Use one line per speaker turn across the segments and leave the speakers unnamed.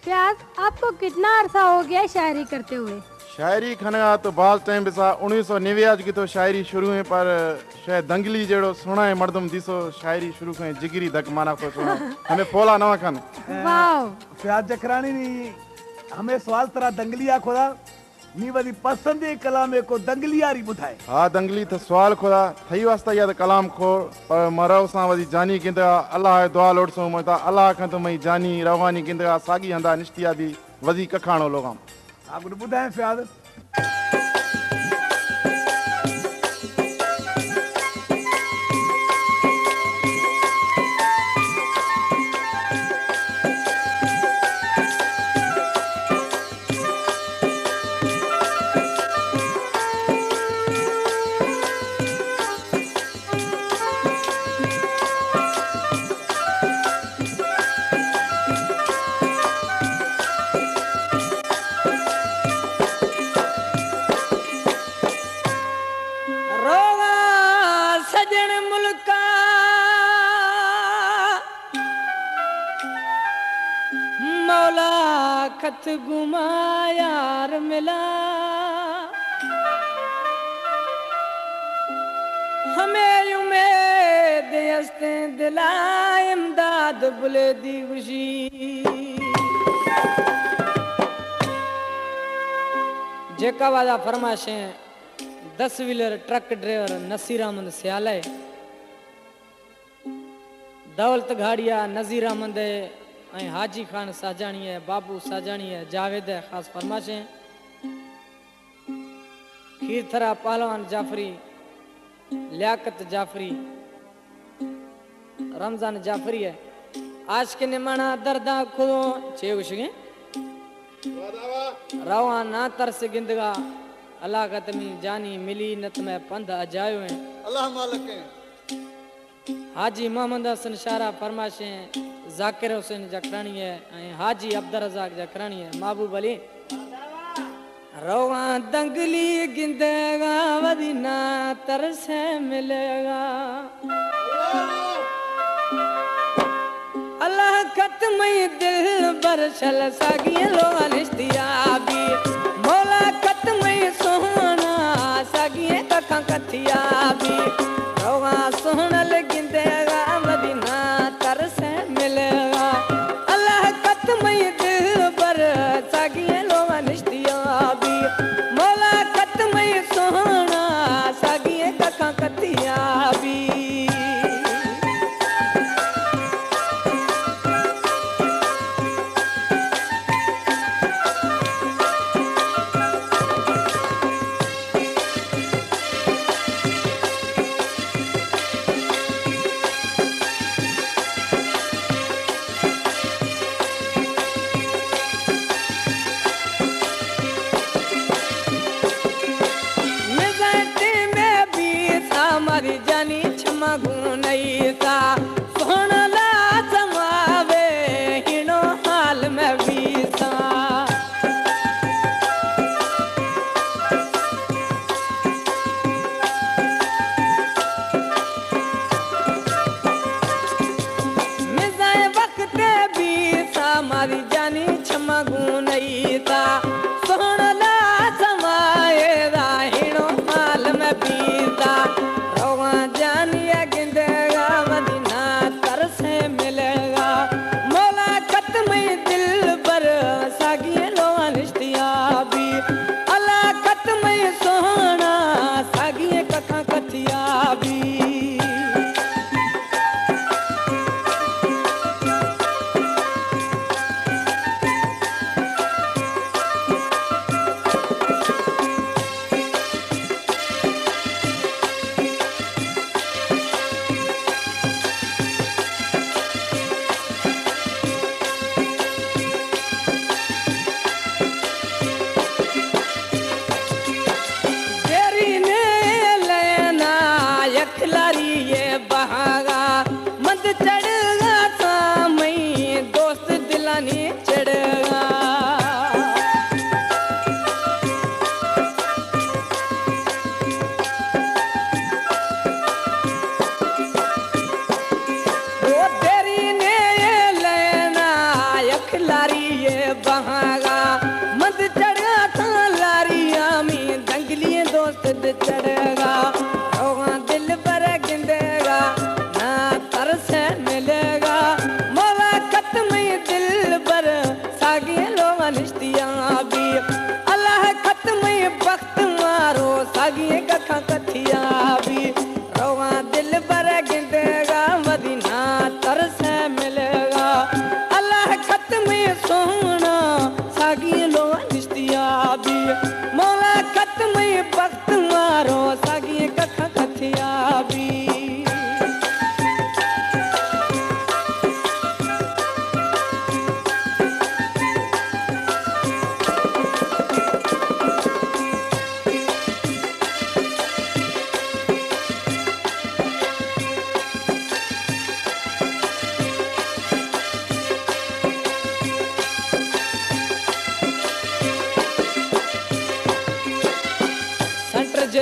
फ्याज, आपको कितना अरसा हो गया है शायरी करते हुए?
शायरी खनगा तो बाल टाइम बिसा 1999 की तो शायरी शुरू है, पर शायद दंगली जेड़ो सुना है मर्दम दिसो शायरी शुरू करें जिगरी धक माना को सुना हमें पोला नवा खन।
वाह
फ्याज जकरानी नी हमें सवाल तरह दंगलिया खोदा नी वदी पसंदे कलामे को दंगलियारी बुधाए।
हाँ दंगली तो सवाल खोदा थई वास्ता या तो कलाम खो पर मरव सा वदी जानी किंदा अल्लाह दुआ लोड सो मता अल्लाह खन तो मई जानी रवानी किंदा सागी हंदा निश्तिया दी वदी कखाणो लोगाम
आपको बुधाए फ्याज।
खत गुमा यार मिला हमें उम्मीद हस्ते दिला इमदाद बुले दी खुशी जेका वादा फरमाशें 10 wheeler truck driver Nasir Ahmed सियाले दौलत घाड़िया नजीर अहमद हाजी खान साजानी है बाबू साजानी है जावेद है खास फरमाशें खीरथरा पहलवान जाफरी लियाकत जाफरी रमजान जाफरी है आज के निमाना दर्दा खुदो चेउशगे रवा ना तरस गिंदगा अल्लाह कतमी जानी मिली नत में पंध अजायो है
अल्लाह मालिक है
हाजी मोहम्मद हसन शारा फरमाशें जाकिर हुसैन जकरानी है हाजी अब्दुल रज़ाक जकरानी है महबूब अली रवा दंगली गिंदेगा वदीना तरसे मिलेगा अल्लाह खत्म दिल बरसल सागी लोगा निश्तियाबी मौला खत्म सोहना सागी कखा कथियाबी रवा सोहनल गिंदेगा वदीना तरसे मिलेगा अल्लाह खत्म दिल पर सागी लोगा निश्तियाबी मौला खत्म सोहना सागी कखा कथियाबी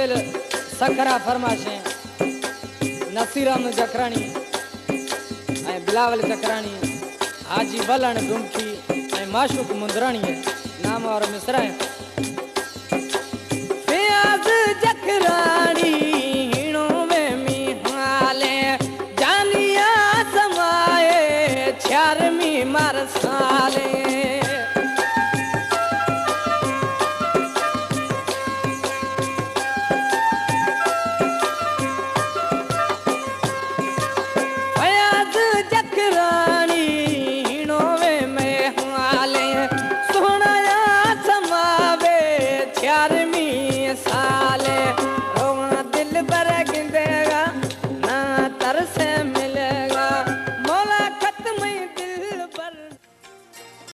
दिल सखरा फरमाशे नसीराम जकरानी ऐं बिलावल जकरानी हाजी बलण गुमखी ऐं माशूक मुंदरानी नाम और मिसरा है फियाज जकरानी हिणो में मिहाले जानिया समाए छारमी मरसाले